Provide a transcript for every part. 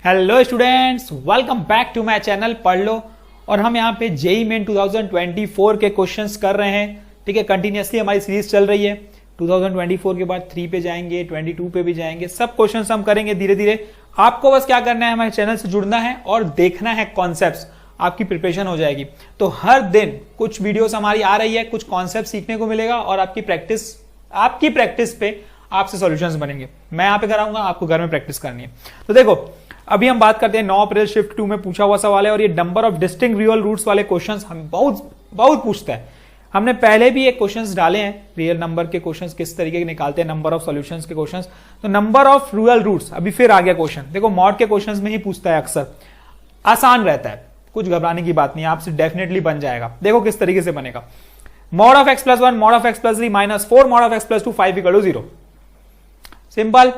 Hello students, welcome back to my channel पढ़ लो। और हम यहाँ पे जेईई मेन 2024 के क्वेश्चंस कर रहे हैं। ठीक है, कंटिन्यूसली हमारी सीरीज चल रही है। 2024 के बाद 3 पे जाएंगे, 22 पे भी जाएंगे, सब क्वेश्चंस हम करेंगे धीरे धीरे। आपको बस क्या करना है, हमारे चैनल से जुड़ना है और देखना है कॉन्सेप्ट्स, आपकी प्रिपरेशन हो जाएगी। तो हर दिन कुछ वीडियोस हमारी आ रही है, कुछ कॉन्सेप्ट सीखने को मिलेगा और आपकी प्रैक्टिस पे आपसे सॉल्यूशंस बनेंगे। मैं यहाँ पे कराऊंगा, आपको घर में प्रैक्टिस करनी है। तो देखो, अभी हम बात करते हैं 9 अप्रैल शिफ्ट 2 में पूछा हुआ सवाल है और ये number of distinct real roots वाले क्वेश्चंस हम बहुत पूछता है। हमने पहले भी एक क्वेश्चंस डाले हैं, रियल नंबर के क्वेश्चंस किस तरीके के निकालते हैं, नंबर ऑफ सॉल्यूशंस के क्वेश्चंस। तो नंबर ऑफ रियल रूट्स अभी फिर आ गया क्वेश्चन। देखो, मॉड के क्वेश्चंस में ही पूछता है अक्सर, आसान रहता है, कुछ घबराने की बात नहीं, आपसे डेफिनेटली बन जाएगा। देखो किस तरीके से बनेगा। Mod of x plus 1 mod of x plus 3 minus 4 mod of x plus 2 5 equal to 0। Simple.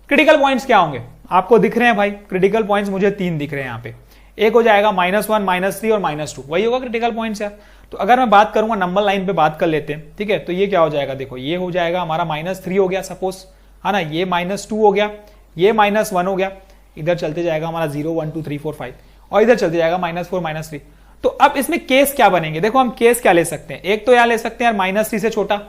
Critical points क्या होंगे आपको दिख रहे हैं भाई? क्रिटिकल पॉइंट्स मुझे 3 दिख रहे हैं यहाँ पे। एक हो जाएगा -1 -3 और -2, वही होगा क्रिटिकल पॉइंट्स यार। तो अगर मैं बात करूंगा नंबर लाइन पे बात कर लेते हैं, ठीक है। तो ये क्या हो जाएगा, देखो ये हो जाएगा हमारा -3 हो गया सपोज, है ना, ये -2 हो गया, ये -1 हो गया, इधर चलते जाएगा हमारा 0 1 2 3 4 5 और इधर चलते जाएगा -4 -3। तो अब इसमें केस क्या बनेंगे? देखो हम केस क्या ले सकते हैं, एक तो यहाँ ले सकते हैं यार -3 से छोटा।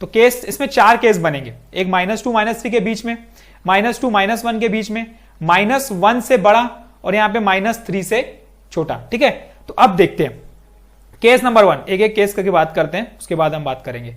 तो केस, इसमें 4 केस बनेंगे। एक -2 -3 के बीच में, -2 -1 के बीच में, -1 से बड़ा और यहाँ पे -3 से छोटा। ठीक है, तो अब देखते हैं केस नंबर 1, एक एक केस करके बात करते हैं, उसके बाद हम बात करेंगे।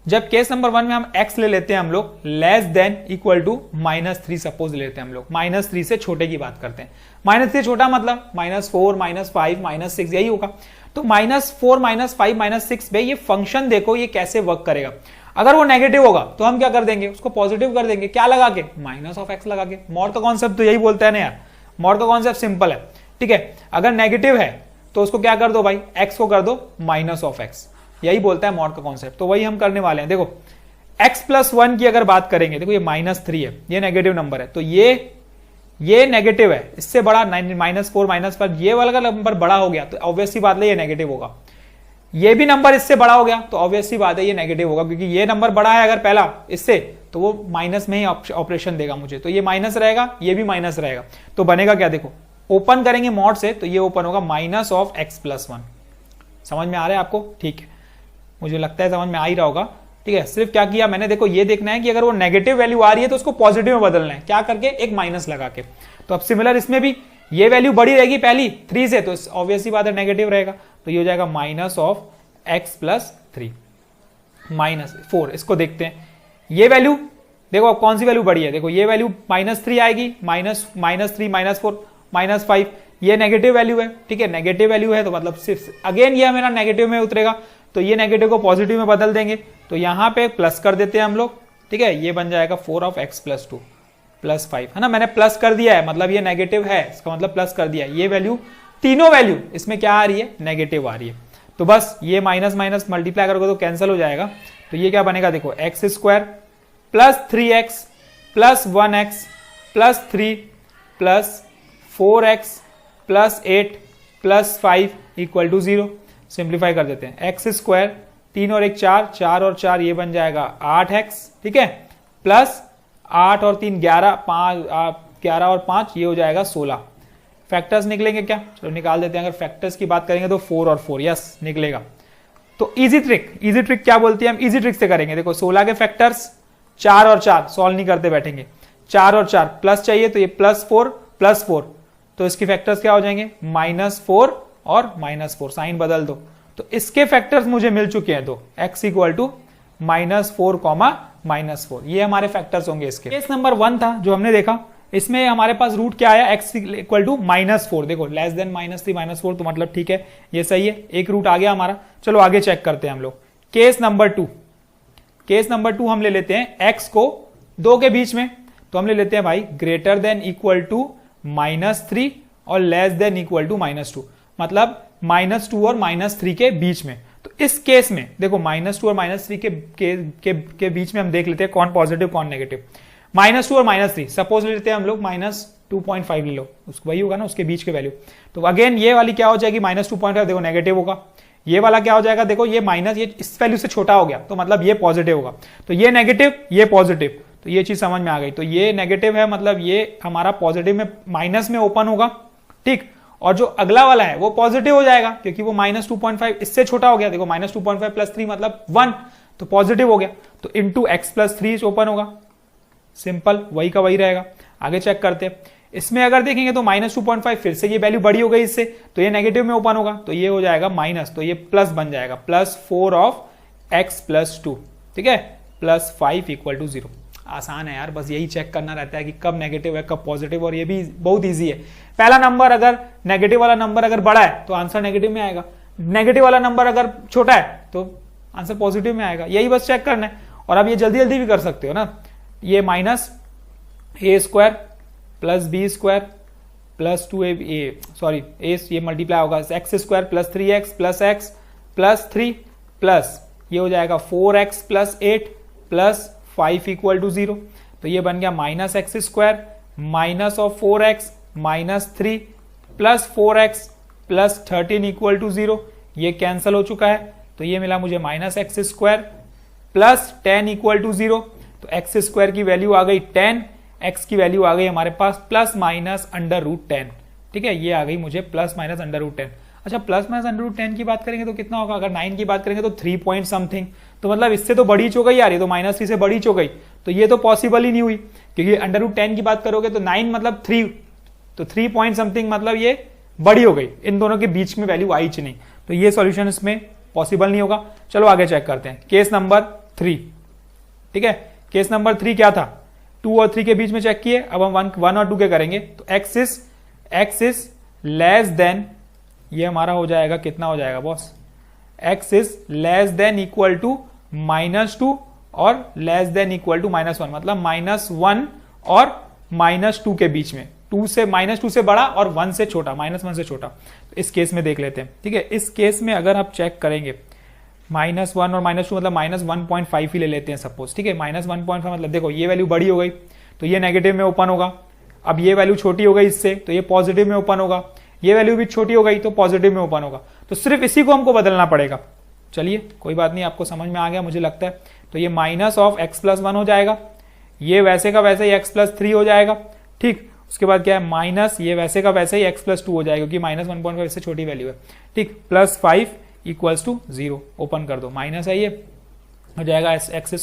जब केस नंबर 1 में हम x ले लेते हैं, हम लोग less than equal to -3 suppose लेते हैं, हम लोग -3 से छोटे की बात करते हैं। -3 से छोटा मतलब -4 -5 -6 यही होगा। तो -4 -5 -6 भाई ये फंक्शन देखो ये कैसे वर्क करेगा। अगर वो नेगेटिव होगा तो हम क्या कर देंगे, उसको पॉजिटिव कर देंगे। क्या लगा के? माइनस ऑफ एक्स लगा के। मॉड का कॉन्सेप्ट तो यही बोलता है ना यार, मॉड का कॉन्सेप्ट सिंपल है। ठीक है, अगर नेगेटिव है तो उसको क्या कर दो भाई, एक्स को कर दो माइनस ऑफ एक्स, यही बोलता है मॉड का कॉन्सेप्ट। तो वही हम करने वाले हैं। देखो x प्लस 1 की अगर बात करेंगे, देखो ये -3 है, ये नेगेटिव नंबर है, तो ये नेगेटिव है, इससे बड़ा -4 -5, ये वाला नंबर बड़ा हो गया तो ऑब्वियस सी बात है ये नेगेटिव होगा। ये भी नंबर इससे बड़ा हो गया तो ऑब्वियस सी बात है ये नेगेटिव होगा, क्योंकि ये नंबर बड़ा है अगर पहला इससे, तो वो माइनस में ही ऑपरेशन देगा मुझे, तो ये माइनस रहेगा, ये भी माइनस रहेगा। तो बनेगा क्या, देखो ओपन करेंगे मॉड से तो ये ओपन होगा माइनस ऑफ x प्लस 1। समझ में आ रहा है आपको? ठीक है, मुझे लगता है समझ में आ ही रहा होगा। ठीक है, सिर्फ क्या किया मैंने, देखो ये देखना है कि अगर वो नेगेटिव वैल्यू आ रही है तो उसको पॉजिटिव में बदलना है। क्या करके? एक माइनस लगा के। तो अब सिमिलर इसमें भी ये वैल्यू बड़ी रहेगी पहली 3 से, तो ऑब्वियसली बात है नेगेटिव रहेगा, तो ये हो जाएगा माइनस ऑफ x प्लस 3 -4। इसको देखते हैं, ये वैल्यू देखो अब कौन सी वैल्यू बड़ी है। देखो ये वैल्यू -3 आएगी, -3 -4 -5, ये नेगेटिव वैल्यू है। ठीक है, नेगेटिव वैल्यू है तो मतलब सिर्फ अगेन ये मेरा नेगेटिव में उतरेगा, तो ये नेगेटिव को पॉजिटिव में बदल देंगे, तो यहां पे प्लस कर देते हैं हम लोग। ठीक है, ये बन जाएगा 4 ऑफ x प्लस 2 प्लस 5, है ना, मैंने प्लस कर दिया है, मतलब ये नेगेटिव है, इसका मतलब प्लस कर दिया है। ये वैल्यू, तीनों वैल्यू इसमें क्या आ रही है, नेगेटिव आ रही है। तो बस ये माइनस माइनस मल्टीप्लाई करोगे तो कैंसिल हो जाएगा। तो ये क्या बनेगा, देखो x square plus 3x plus 1x plus 3 plus 4x plus 8 plus 5 equal to 0। Simplify कर देते हैं, x स्क्वायर 3 और 1 4, 4 और 4 ये बन जाएगा 8x, ठीक है, प्लस 8 और 3 11, 11 और 5 ये हो जाएगा 16। फैक्टर्स निकलेंगे क्या? चलो निकाल देते हैं। अगर फैक्टर्स की बात करेंगे तो 4 और 4 यस निकलेगा। तो इजी ट्रिक क्या बोलती है, हम इजी ट्रिक से करेंगे। देखो 16 के फैक्टर्स 4 और 4 सॉल्व नहीं करते बैठेंगे, 4 और 4 प्लस चाहिए तो ये +4 +4, तो इसके फैक्टर्स क्या हो जाएंगे, -4 और -4, साइन बदल दो। तो इसके फैक्टर्स मुझे मिल चुके हैं दो, x इक्वल टू -4, -4, ये हमारे फैक्टर्स होंगे इसके। केस नंबर 1 था जो हमने देखा, इसमें हमारे पास रूट क्या आया, x इक्वल टू -4। देखो लेस देन -3 -4, तो मतलब ठीक है, ये सही है, एक रूट आ गया हमारा। चलो आगे चेक करते हैं हम लोग। केस नंबर 2 हम ले लेते हैं x को 2 के बीच में, तो हम ले लेते हैं भाई ग्रेटर देन इक्वल टू -3 और लेस देन इक्वल टू -2, मतलब -2 और -3 के बीच में। तो इस केस में देखो -2 और -3 के बीच में हम देख लेते हैं कौन पॉजिटिव कौन नेगेटिव। -2 और -3 सपोज ले लेते हैं हम लोग, -2.5 ले लो, उसको वही होगा ना उसके बीच के वैल्यू। तो अगेन ये वाली क्या हो जाएगी, -2.5, देखो नेगेटिव होगा। ये वाला क्या हो जाएगा, देखो ये माइनस, ये इस वैल्यू से छोटा हो गया तो मतलब ये पॉजिटिव होगा। तो ये नेगेटिव ये पॉजिटिव, तो ये चीज समझ में आ गई। तो ये नेगेटिव है, मतलब ये हमारा पॉजिटिव में माइनस में ओपन होगा, ठीक। और जो अगला वाला है वो पॉजिटिव हो जाएगा क्योंकि वो -2.5 इससे छोटा हो गया। देखो -2.5 + 3 मतलब 1, तो पॉजिटिव हो गया। तो इंटू x + 3 ओपन होगा, सिंपल वही का वही रहेगा। आगे चेक करते हैं, इसमें अगर देखेंगे तो -2.5 फिर से ये वैल्यू बड़ी हो गई इससे, तो ये नेगेटिव में ओपन होगा, तो ये हो जाएगा माइनस, तो ये प्लस बन जाएगा, +4 ऑफ x + 2, ठीक है, +5 = 0। आसान है यार, बस यही चेक करना रहता है कि कब नेगेटिव है कब पॉजिटिव, और ये भी बहुत इजी है। पहला नंबर अगर नेगेटिव वाला नंबर अगर बड़ा है तो आंसर नेगेटिव में आएगा, नेगेटिव वाला नंबर अगर छोटा है तो आंसर पॉजिटिव में आएगा, यही बस चेक करना है। और अब ये जल्दी जल्दी भी कर सकते हो ना, ये -a² + b² + 2a, सॉरी ये मल्टीप्लाई होगा x² + 3x + x + 3 प्लस ये हो जाएगा 4x + 8 + 5 = 0। तो ये बन गया -x² -4x -3 + 4x + 13 = 0। ये कैंसिल हो चुका है, तो ये मिला मुझे -x² + 10 = 0। तो x² की वैल्यू आ गई 10, x की वैल्यू आ गई हमारे पास ±√10, ठीक है, ये आ गई मुझे ±√10। अच्छा, ±√10 की बात करेंगे तो कितना होगा, अगर 9 की बात करेंगे तो 3 पॉइंट समथिंग, तो मतलब इससे तो बड़ी चो गई यार, ये तो -3 से बड़ी चो गई, तो ये तो पॉसिबल ही नहीं हुई, क्योंकि √10 की बात करोगे तो 9 मतलब 3, तो 3 पॉइंट समथिंग मतलब ये बड़ी हो गई, इन दोनों के बीच में वैल्यू आई नहीं, तो ये सॉल्यूशन इसमें पॉसिबल नहीं होगा। चलो आगे चेक करते हैं, केस नंबर 3, ठीक है। केस नंबर 3 क्या था, 2 और 3 के बीच में चेक किए, अब हम 1 और 2 के करेंगे। तो x इज लेस देन, ये हमारा हो जाएगा, कितना हो जाएगा boss, x is less than equal to -2 और लेस देन इक्वल टू -1, मतलब -1 और -2 के बीच में, -2 से बड़ा और 1 से छोटा, -1 से छोटा। तो इस केस में देख लेते हैं, ठीक है। इस केस में अगर आप चेक करेंगे -1 और -2 मतलब -1.5 ही ले लेते हैं सपोज, ठीक है। -1.5 मतलब देखो ये वैल्यू बड़ी हो गई तो ये नेगेटिव में ओपन होगा, अब ये वैल्यू छोटी हो गई इससे तो ये पॉजिटिव में ओपन होगा, ये वैल्यू भी छोटी हो गई तो पॉजिटिव में ओपन होगा, तो सिर्फ इसी को हमको बदलना पड़ेगा। चलिए कोई बात नहीं, आपको समझ में आ गया मुझे लगता है। तो ये -(x + 1) हो जाएगा, ये वैसे का वैसे ही x + 3 हो जाएगा, ठीक। उसके बाद क्या है, माइनस ये वैसे का वैसे ही x + 2 हो जाएगा, क्योंकि -1.5 इससे छोटी वैल्यू है, ठीक, +5 = 0, ओपन कर दो, माइनस है, ये हो जाएगा x²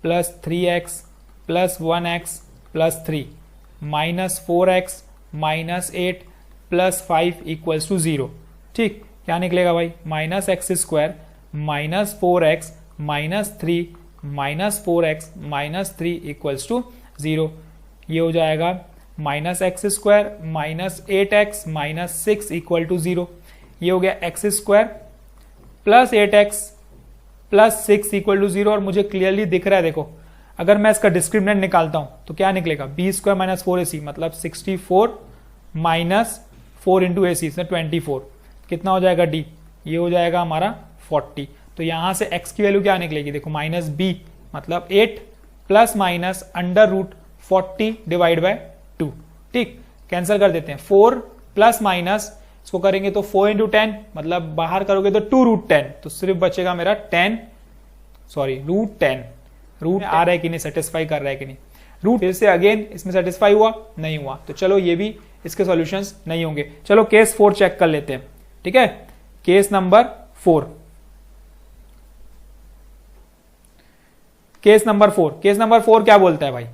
+ 3x + 1x + 3 -4x -8 + 5 = 0, ठीक। क्या निकलेगा भाई, -x² -4x -3 -4x -3 = 0। ये हो जाएगा -x² -8x -6 = 0। ये हो गया x² + 8x + 6 = 0, और मुझे क्लियरली दिख रहा है, देखो अगर मैं इसका डिस्क्रिमिनेंट निकालता हूं तो क्या निकलेगा, b² - 4ac मतलब 64 -4 × ac 24, कितना हो जाएगा d, ये हो जाएगा हमारा 40। तो यहां से x की वैल्यू क्या निकलेगी, देखो -b मतलब 8 ± √40 / 2, ठीक। कैंसिल कर देते हैं, 4 ± इसको करेंगे तो 4 × 10 मतलब बाहर करोगे तो 2√10, तो सिर्फ बचेगा मेरा √10 रूट आ रहा है कि नहीं, सेटिस्फाई कर रहा है कि नहीं, रूट फिर से अगेन इसमें सेटिस्फाई हुआ नहीं हुआ, तो चलो ये भी इसके सॉल्यूशंस नहीं होंगे। चलो केस 4 चेक कर लेते हैं, ठीक है। केस नंबर 4, केस नंबर 4 क्या बोलता है भाई,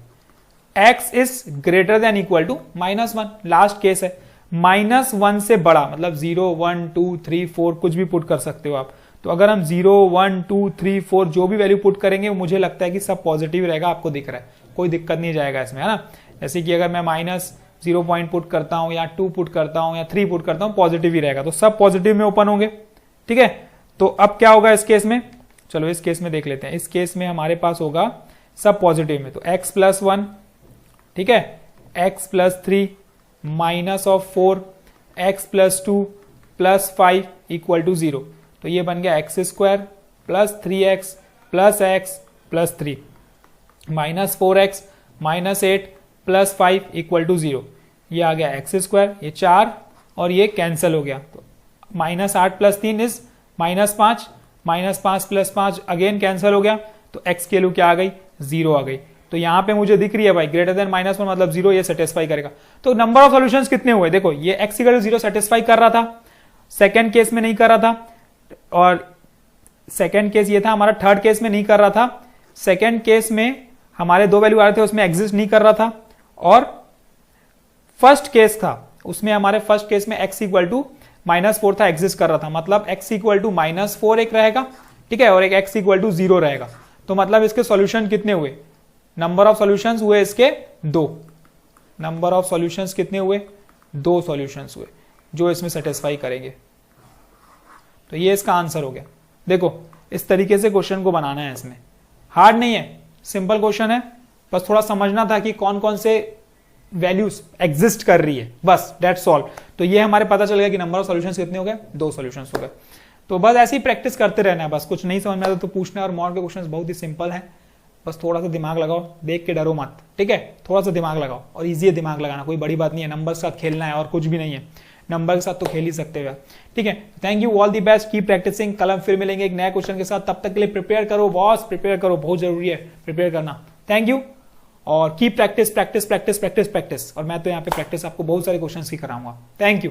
x is greater than equal to -1, last case है, -1 से बड़ा मतलब 0 1 2 3 4 कुछ भी पुट कर सकते हो आप। तो अगर हम 0 1 2 3 4 जो भी वैल्यू पुट करेंगे मुझे लगता है कि सब पॉजिटिव रहेगा, आपको दिख रहा है, कोई दिक्कत नहीं जाएगा इसमें, है ना। जैसे कि अगर मैं -0 पॉइंट पुट करता हूं या 2 पुट करता हूं या 3 पुट करता हूं, पॉजिटिव ही रहेगा, तो सब पॉजिटिव में ओपन होंगे, ठीक है। तो अब क्या होगा इस केस में, चलो इस केस में देख लेते हैं। इस केस में हमारे पास होगा सब पॉजिटिव में, तो x + 1, ठीक है, x + 3 -4 x + 2 + 5 = 0। तो ये बन गया x² + 3x + x + 3 -4x -8 + 5 = 0। ये आ गया x², ये 4 और ये कैंसिल हो गया, तो -8 + 3 इज -5 -5 + 5 अगेन कैंसिल हो गया, तो x की वैल्यू क्या आ गई, 0 आ गई। तो यहां पे मुझे दिख रही है भाई ग्रेटर देन -1 मतलब 0, ये सेटिस्फाई करेगा। तो नंबर ऑफ सॉल्यूशंस कितने हुए, देखो ये x इक्वल टू 0 सेटिस्फाई कर रहा था, सेकंड केस में नहीं कर रहा था, और सेकंड केस ये था हमारा, थर्ड केस में नहीं कर रहा था, सेकंड केस में हमारे 2 वैल्यू आ रहे थे उसमें एग्जिस्ट नहीं कर रहा था, और फर्स्ट केस था उसमें हमारे फर्स्ट केस में x इक्वल टू -4 था, एग्जिस्ट कर रहा था, मतलब x इक्वल टू -4 एक रहेगा, ठीक है, और एक x इक्वल टू 0 रहेगा। तो मतलब इसके सॉल्यूशन कितने हुए, नंबर ऑफ सॉल्यूशंस हुए इसके 2, नंबर ऑफ सॉल्यूशंस कितने हुए, 2 सॉल्यूशंस हुए जो इसमें सेटिस्फाई करेंगे। तो ये इसका आंसर हो गया। देखो इस तरीके से क्वेश्चन को बनाना है, इसमें हार्ड नहीं है, सिंपल क्वेश्चन है, बस थोड़ा समझना था कि कौन कौन से वैल्यूज एग्जिस्ट कर रही है, बस दैट्स ऑल। तो ये हमारे पता चल गया कि नंबर ऑफ सॉल्यूशंस कितने हो गए, 2 सॉल्यूशंस हो गए। तो बस ऐसे ही प्रैक्टिस करते रहना है, बस कुछ नहीं समझ में आता तो पूछना। और मॉडल के क्वेश्चंस बहुत ही सिंपल है, बस थोड़ा सा दिमाग लगाओ, देख के डरो मत, ठीक है, थोड़ा सा दिमाग लगाओ, और ईजी है दिमाग लगाना, कोई बड़ी बात नहीं है, नंबर के साथ खेलना है और कुछ भी नहीं है, नंबर के साथ तो खेल ही सकते हो, ठीक है। Thank you, all the best, keep practising. कल हम फिर मिलेंगे एक नए क्वेश्चन के साथ, तब तक के लिए प्रिपेयर करो बॉस, प्रिपेयर करो, बहुत जरूरी है प्रिपेयर करना। थैंक यू, और keep practice practice practice practice practice. और मैं तो यहाँ पे प्रैक्टिस आपको बहुत सारे क्वेश्चंस की कराऊंगा। Thank you.